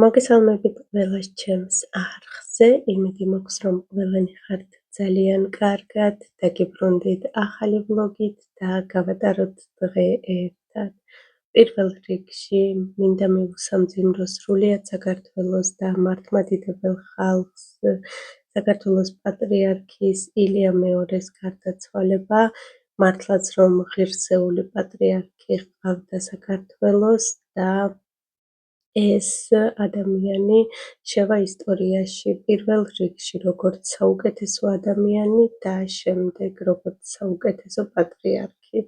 მოგესალმებით ყველას ჩემს არხზე, იმედი მაქვს, რომ ყველანი ხართ ძალიან კარგად და გიბრუნდით ახალი ვლოგით და გავატაროთ დღე ერთად. პირველ რიგში მინდა მივუსამძიმრო სრულიად საქართველოს და მართლმადიდებელ ხალხს საქართველოს პატრიარქის ილია მეორეს გარდაცვალება. მართლაც რომ ღირსეული პატრიარქი ჰყავდა საქართველოს და ეს ადამიანი შევა ისტორიაში პირველ რიგში როგორც საუკეთესო ადამიანი და შემდეგ როგორც საუკეთესო პატრიარქი.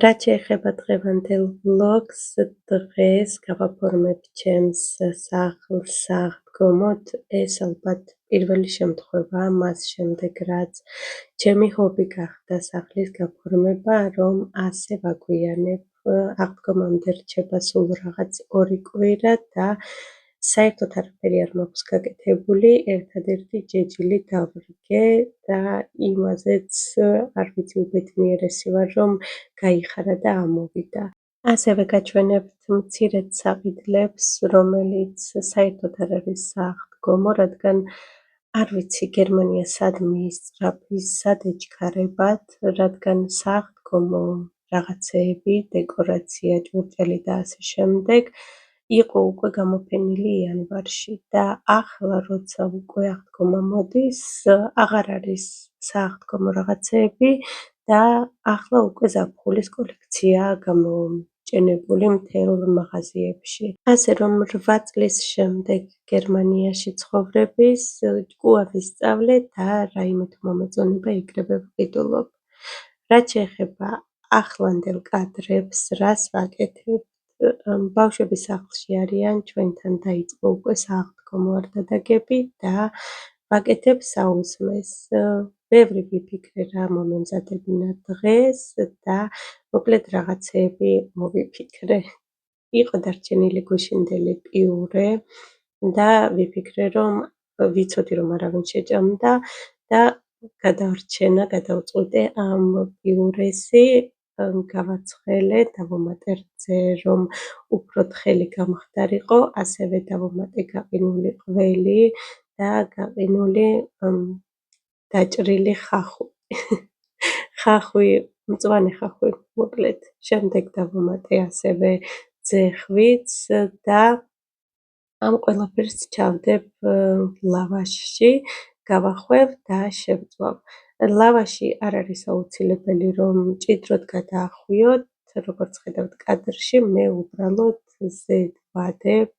რაც შეეხება დღევანდელ ვლოგს, დღეს გავაფორმებ ჩემს სახლს საღდგომოდ. ეს ალბათ პირველი შემთხვევაა მას შემდეგ, რაც ჩემი ჰობი გახდა სახლის გაფორმება, რომ ასე ვაგვიანებ. აღდგომამდე რჩება სულ რაღაც 2 კვირა და საერთოდ არაფერი არ მაქვს გაკეთებული, ერთადერთი ჯეჯილი დავრგე და იმაზეც არ ვიცი უბედნიერესი ვარ, რომ გაიხარა და ამოვიდა. ასევე გაჩვენებთ მცირედ საყიდლებს, რომელიც საერთოდ არ არის სააღდგომო, რადგან არ ვიცი გერმანია სად მიისწრაფის, სად ეჩქარებათ, რადგან სააღდგომო რაღაცეები, დეკორაცია, ჭურჭელი და ასე შემდეგ იყო უკვე გამოფენილი იანვარში და ახლა როცა უკვე აღდგომა მოდის, აღარ არის სააღდგომო რაღაცეები და ახლა უკვე ზაფხულის კოლექციაა გამოჩენებული მთელ მაღაზიებში. ასე რომ 8 წლის შემდეგ გერმანიაში ცხოვრების ჭკუა ვისწავლე და რაიმე თუ მომეწონება იქნება ვყიდულობ. რაც შეეხება ახლანდელ კადრებს, რას ვაკეთებ? ბავშვები სახლში არიან, ჩვენთან დაიწყო უკვე სააღდგომო არდადეგები და ვაკეთებ საუზმეს. ბევრი ვიფიქრე რა მომემზადებინა დღეს და მოკლედ რაღაცეები მოვიფიქრე. იყო დარჩენილი გუშინდელი პიურე და ვიფიქრე, რომ ვიცოდი, რომ არავინ შეჭამდა და გადავწყვიტე ამ პიურესი გავაცხელე, დავუმატე რძე, რომ უფრო თხელი გამხდარიყო, ასევე დავუმატე გაყინული ყველი და გაყინული დაჭრილი ხახვი. ხახვი, მწვანე ხახვი, მოკლედ. შემდეგ დავუმატე ასევე ძეხვიც და ამ ყველაფერს ჩავდებ ლავაშში, გავახვევ და შევწვავ. ლავაში არ არის აუცილებელი, რომ მჭიდროდ გადაახვიოთ, როგორც ხედავთ კადრში, მე უბრალოდ ზედ ვადებ,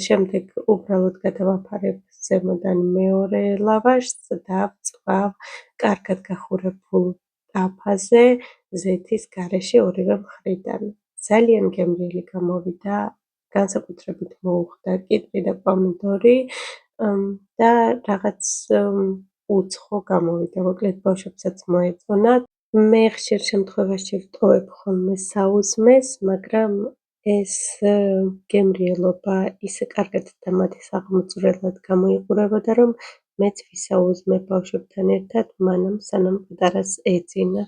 შემდეგ უბრალოდ გადავაფარებ ზემოდან მეორე ლავაშს და ვწვავ კარგად გახურებულ ტაფაზე ზეთის გარეშე ორივე მხრიდან. ძალიან გემრიელი გამოვიდა, განსაკუთრებით მოუხდა კიტრი და პომიდორი და რაღაც უცხო გამოვიდა, მოკლედ ბავშვებსაც მოეწონათ. მე ხშირ შემთხვევაში ვტოვებ ხოლმე საუზმეს, მაგრამ ეს გემრიელობა ისე კარგად და მათი აღმწვრელად გამოიყურებოდა, რომ მეც ვისაუზმე ბავშვებთან ერთად, მანამ სანამ პატარას ეძინა.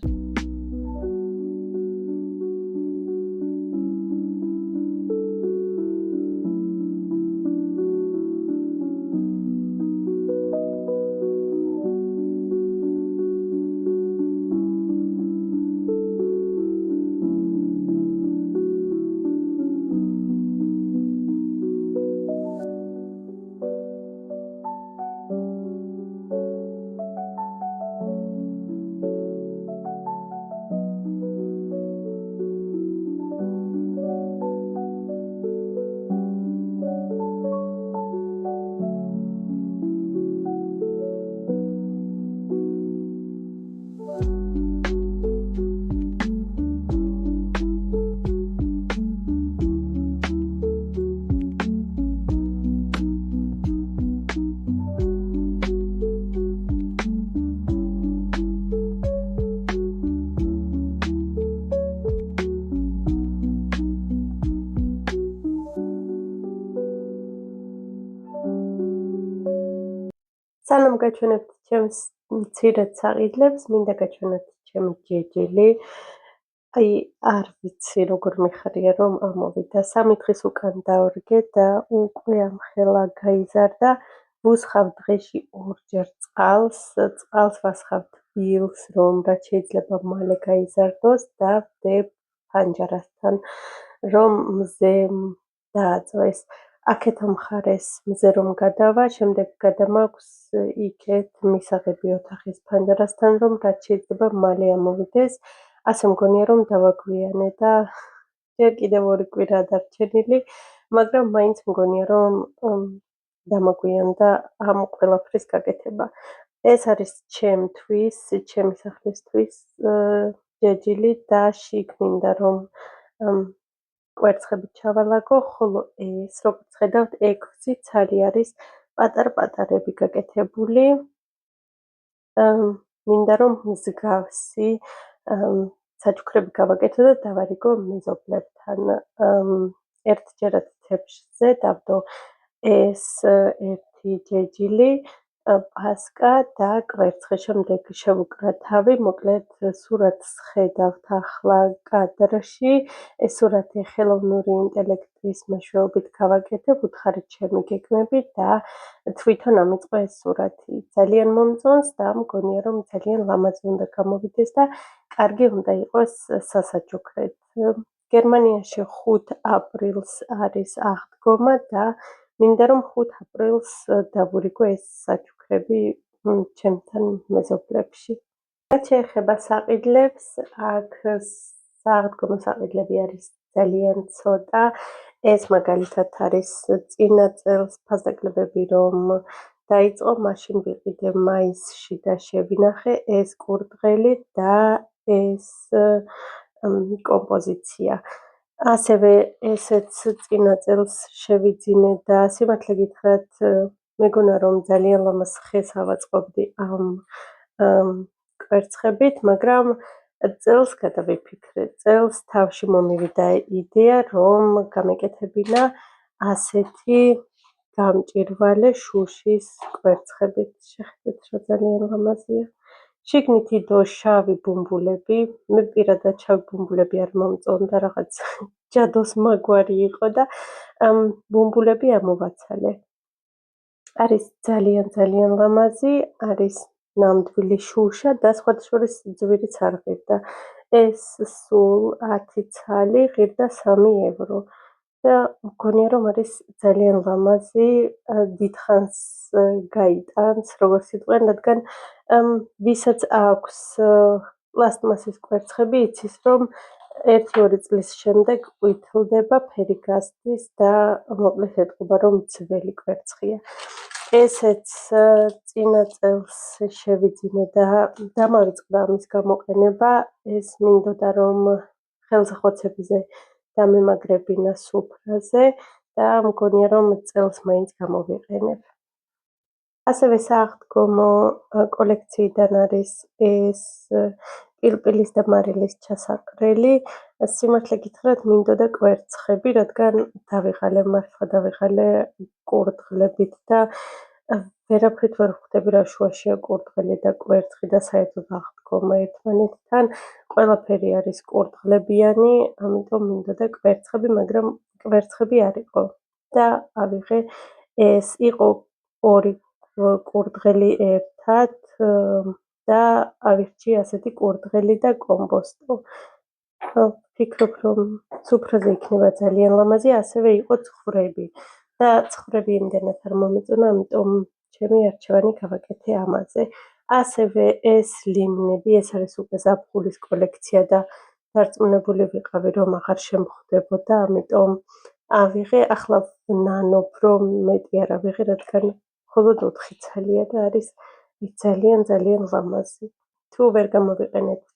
სანამ გაჩვენებთ ჩემს მცირედ საყიდლებს, მინდა გაჩვენოთ ჩემი ჯეჯილი. აი, არ ვიცი როგორ მიხარია რომ ამოვიდა. 3 დღის უკან დავრგე და უკვე ამხელა გაიზარდა. ვუსხავ დღეში 2 წყალს. წყალს ვასხავთ ბილს, რომ რაც შეიძლება მალე გაიზარდოს და ვდებ ფანჯარასთან, რომ მზე დააწვეს. აქეთ მხარეს მზე რომ გადავა, შემდეგ გადამაქვს იქეთ მისაღები ოთახის ფანჯარასთან, რომ რაც შეიძლება მალე ამოვიდეს. ასე მგონია რომ დავაგვიანე და ჯერ კიდევ 2 კვირაა დარჩენილი, მაგრამ მაინც მგონია რომ დამაგვიანდა ამ ყველაფრის გაკეთება. ეს არის ჩემთვის, ჩემი სახლისთვის ჯეჯილი და შიგნინდა რომ კვერცხებით ჩავალაგო, ხოლო ეს, როგორც ხედავთ, 6 ცალი არის პატარ-პატარები გაკეთებული. მინდა რომ მსგავსი საჩუქრები გავაკეთო და დავარიგო მეზობლებთან. ერთჯერად თეფშზე დავდო ეს ერთი ჯეჯილი, პასკა და კვერცხი. შემდეგ შევუკრა თავი, მოკლედ სურათს ხედავთ ახლა კადრში. ეს სურათი ხელოვნური ინტელექტის მეშვეობით გავაკეთებ, უთხარით ჩემი გეგმები და თვითონ ამიწყო ეს სურათი. ძალიან მომწონს და მგონია რომ ძალიან ლამაზი უნდა გამოვიდეს და კარგი უნდა იყოს სასაჩუქრად. გერმანიაში 5 აპრილს არის აღდგომა და მინდა რომ 5 აპრილს დავურიგო ეს საჩუქრები ჩემთან მეზობლებში. რაც შეეხება საყიდლებს, აქ სააღდგომო საყიდლები არის ძალიან ცოტა. ეს მაგალითად არის წინა წელს ფასდაკლებები რომ დაიწყო, მაშინ ვიყიდე მაისში და შევინახე ეს კურდღელი და ეს კომპოზიცია. ასევე ესეც წინა წელს შევიძინე და სიმართლე გითხრათ, მეგონა რომ ძალიან ლამაზ ხეს ავაწყობდი ამ კვერცხებით, მაგრამ წელს გადავიფიქრე. წელს თავში მომივიდა იდეა, რომ გამეკეთებინა ასეთი გამჭვირვალე შუშის კვერცხებით. შეხედეთ რა ძალიან ლამაზია. შიგნით იდო შავი ბუმბულები. მე პირადად შავი ბუმბულები არ მომწონდა, რაღაც ჯადოს მაგვარი იყო და ბუმბულები ამოვაცალე. არის ძალიან ლამაზი, არის ნამდვილი შუშა და სხვადასხვა ძვირიც არ ღირდა. ეს სულ 10 ცალი ღირდა 3 евро. და მგონია რომ არის ძალიან ლამაზი, დიდხანს გაიტანს, როგორც იტყვიან, რადგან ვისაც აქვს პლასტმასის კვერცხები, იცის რომ 1-2 წლის შემდეგ ყვითლდება, ფერი გასდის და მოკლედ ეტყობა რომ ძველი კვერცხია. ესეც წინა წელს შევიძინე და დამავიწყდა ამის გამოყენება. ეს მინდოდა რომ ხელსახოცებაზე დამემაგრებინა სუფრაზე და მგონია რომ წელს მაინც გამოვიყენებ. ასევე სააღდგომო კოლექციიდან არის ეს პილპილის და მარილის ჩასაყრელი. სიმართლე გითხრათ, მინდოდა კვერცხები, რადგან მართლა დავიღალე კურდღლებით და ვერაფრით ვერ ხვდები რა შუაშია კურდღელი და კვერცხი და საერთოდ აღდგომა ერთმანეთთან. ყველაფერი არის კურდღლებიანი, ამიტომ მინდოდა კვერცხები, მაგრამ კვერცხები არ იყო და ავიღე ეს. იყო 2 კურდღელი ერთად და ავირჩიე ასეთი კურდღელი და კომბოსტო. ვფიქრობ რომ სუფრაზე იქნება ძალიან ლამაზი. ასევე იყო ცხრები და ცხრები იმდენად არ მომეწონა, ამიტომ ჩემი არჩევანი გავაკეთე ამაზე. ასევე ეს ლიმნები, ეს არის უკვე ზაფხულის კოლექცია და დარწმუნებული ვიყავი რომ აღარ შემხვდებოდა, ამიტომ ავიღე. ახლა ვნანობ რომ მეტი არ ავიღე, რადგან მხოლოდ 4 ცალია და არის ძალიან ლამაზი. თუ ვერ გამოვიყენებთ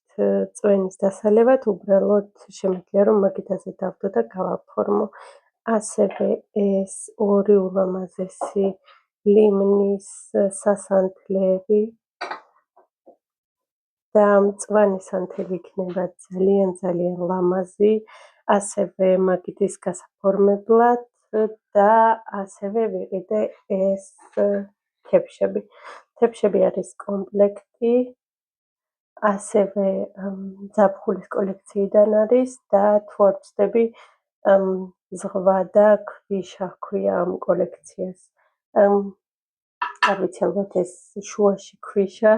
წვენის დასალევად, უბრალოდ შემიძლია რომ მაგიდაზე დავდო და გავაფორმო. ასევე ეს 2 ულამაზესი ლიმნის სასანთლეები და მწვანე სანთელი იქნება ძალიან ლამაზი. ასევე მაგიდის გასაფორმებლად და ასევე ვიყიდე ეს თეფშები. თეფშები არის კომპლექტი ასევე ზაფხულის კოლექციიდან არის და თუ არ ვცდები, ზღვა და ქვიშა ჰქვია ამ კოლექციას. არ ვიცი, ალბათ ეს შუაში ქვიშა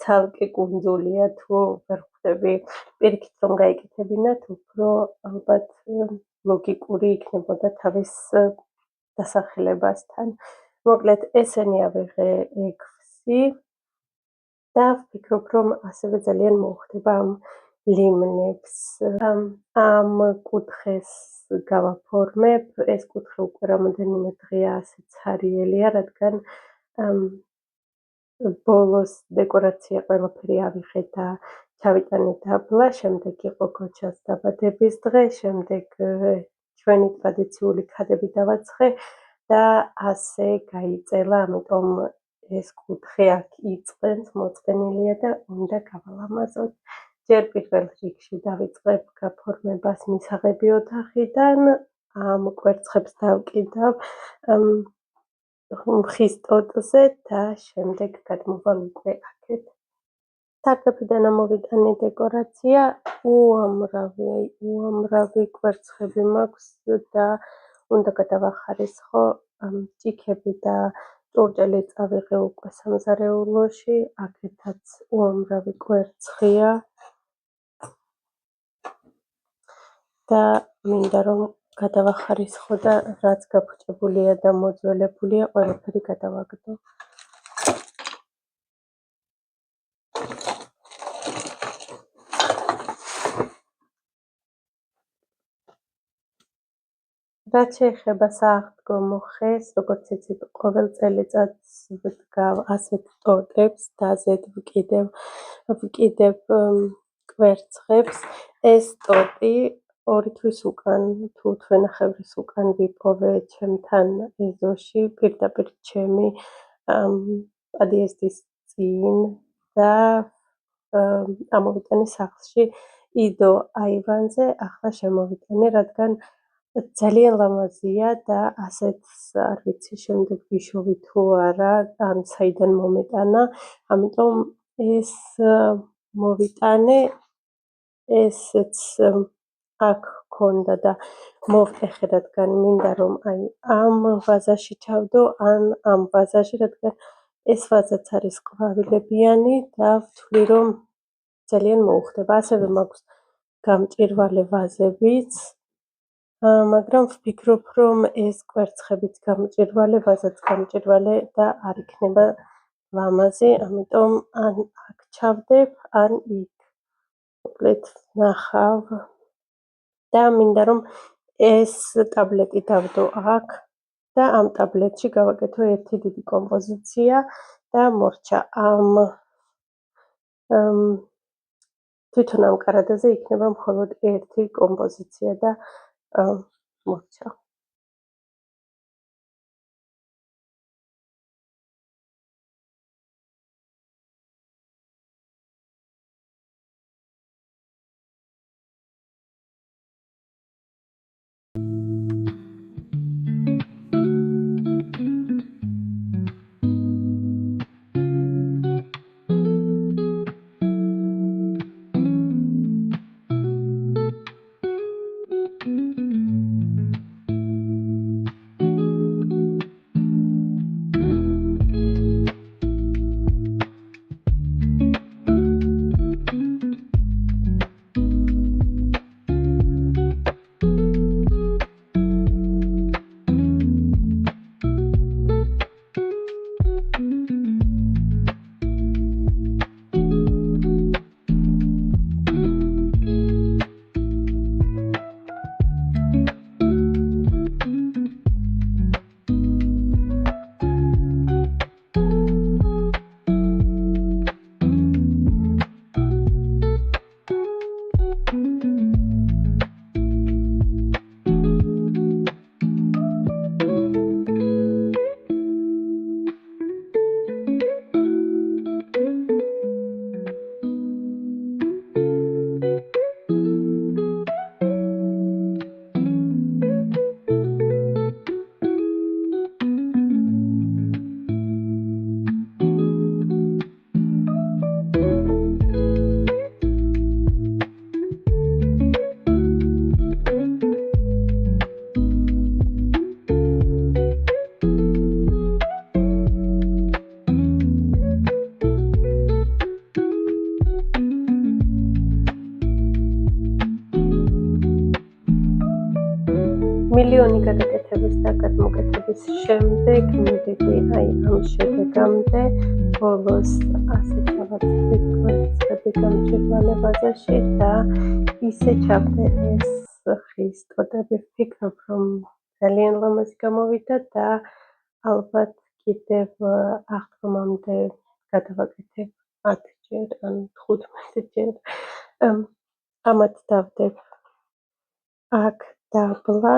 ცალკე კუნძულია, თუ ვერ ხვდები პირიქით რომ გაიკეთებინათ, უფრო ალბათ ლოგიკური იქნებოდა თავის დასახელებასთან. მოკლედ, ესენი ავიღე 6 და ვფიქრობ, რომ ასევე ძალიან მოუხდება ამ ლიმნებს. ამ კუთხეს გავაფორმებ, ეს კუთხე უკვე რამოდენიმე დღეა ასე ცარიელია, რადგან ბოლოს დეკორაცია ყველაფერი ავიღე და ჩავიტანე დაბლა, შემდეგ იყო ქოჩას დაბადების დღე, შემდეგ ჩვენი ტრადიციული ქადები დავაცხე და ასე გაიწელა, ამიტომ ეს კუთხე აქ იწყენს, მოწყენილია და უნდა გავალამაზოთ. ჯერ პირველ რიგში დავიწყებ გაფორმებას მისაღები ოთახიდან, ამ კვერცხებს დავკიდავ ხის ტოტზე და შემდეგ გადმოვალ უკვე აქეთ. სარდაფიდან ამოვიტანე დეკორაცია, უამრავი კვერცხები მაქვს და უნდა გადავახარისხო. ჭიქები და ჭურჭელი წავიღე უკვე სამზარეულოში, აქეთაც უამრავი კვერცხია და მინდა რომ გადავახარისხო და რაც გაფუჭებულია და მოძველებულია, ყველაფერი გადავაგდო. რაც შეეხება სააღდგომო ხეს, როგორც იცით, ყოველ წელიწადს ვდგავ ასეთ ტოტებს, დაზედ ვკიდებ კვერცხებს. ეს ტოტი 2 თვის უკან, თუ თვენახევრის უკან ვიპოვე ჩემთან ეზოში, პირდაპირ ჩემი პადიესტის წინ და ამოვიტანე სახლში იდო აივანზე, ახლა შემოვიტანე, რადგან ძალიან ლამაზია და ასეთს არ ვიცი შემდეგ ვიშოვი თუ არა, ან საიდან მომეტანა, ამიტომ ეს მოვიტანე, ესეც აქ ჰქონდა და მოვტეხე, რადგან მინდა რომ აი ამ ვაზაში ჩავდო, ან ამ ვაზაში, რადგან ეს ვაზაც არის ყვავილებიანი და ვთვლი რომ ძალიან მოუხდება. ასევე მაქვს გამჭვირვალე ვაზებიც, მაგრამ ვფიქრობ, რომ ეს კვერცხებიც გამჭვირვალე, ვაზაც გამჭვირვალე და არ იქნება ლამაზი, ამიტომ ან აქ ჩავდებ, ან იქ. მოკლედ ნახავ და მინდა რომ ეს ტაბლეტი დავდო აქ და ამ ტაბლეტში გავაკეთო ერთი დიდი კომპოზიცია და მორჩა. თვითონ ამ კარადაზე იქნება მხოლოდ ერთი კომპოზიცია და მორჩა. გადმოყვანების და გადმოკეთების შემდეგ მივიდი ამ შედეგამდე ბოლოს ასეთავად თვითკვერცხები გამჭვირვალებაზეში და ისე ჩავდე ეს ხის ტოტები. ვფიქრობ, რომ ძალიან ლამაზი გამოვიდა და ალბათ კიდევ აღდგომამდე გადავაკეთებ 10ჯერ ან 15ჯერ. ამათ დავდებ აქ დაბლა.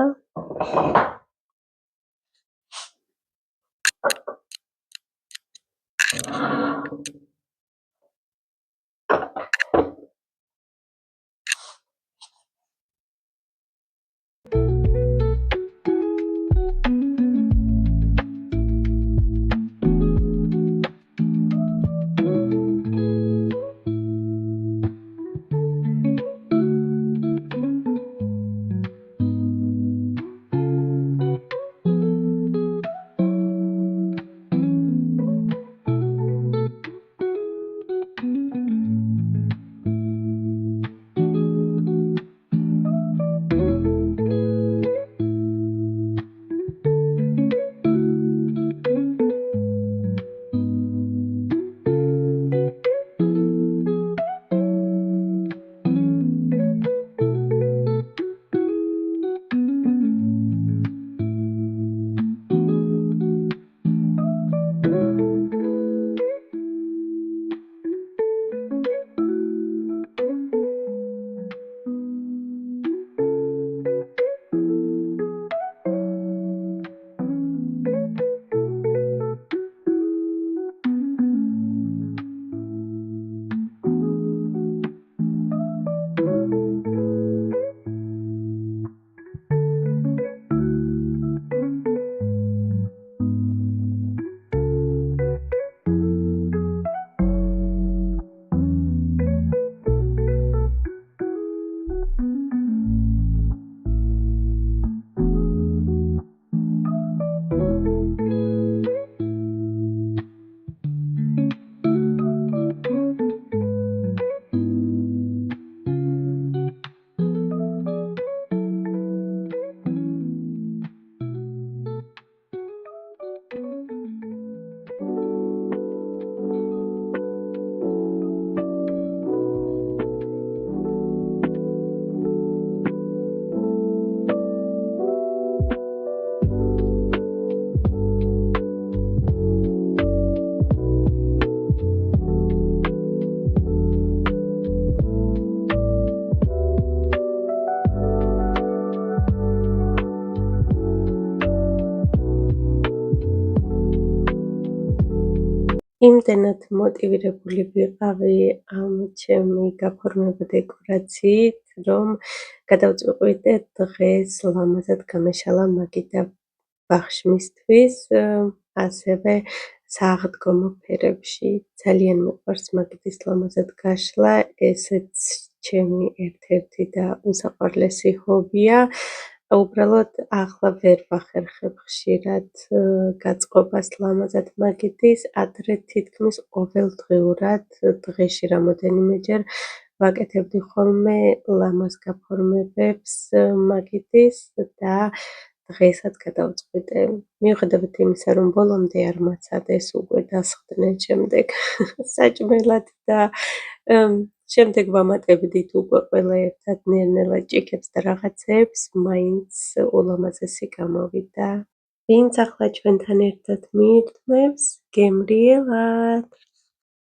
იმდენად მოტივირებული ვიყავი ამ ჩემი გაფორმება დეკორაციით, რომ გადავწყვიტე დღეს ლამაზად გამეშალა მაგიდა ბაღშმისთვის, ასევე სააღდგომო ფერებში. ძალიან მიყვარს მაგიდის ლამაზად გაშლა, ესეც ჩემი ერთ-ერთი და უსაყვარლესი ჰობია. უბრალოდ ახლა ვერ ვახერხებ ხშირად გაწყობას ლამაზად მაგიდის, ადრე თითქმის ყოველდღიურად დღეში რამოდენიმეჯერ ვაკეთებდი ხოლმე ლამაზ გაფორმებებს მაგიდის და დღესაც გადავწყვიტე. მიუხედავად იმისა, რომ ბოლომდე არ მაცადეს უკვე დასხდნენ შემდეგ საჭმელად და შემდეგ ვამატებდით უკვე ყველა ერთად ნელ-ნელა ჭიქებს და რაღაცეებს, მაინც ულამაზესი გამოვიდა. ვინც ახლა ჩვენთან ერთად მიირთმევს, გემრიელად!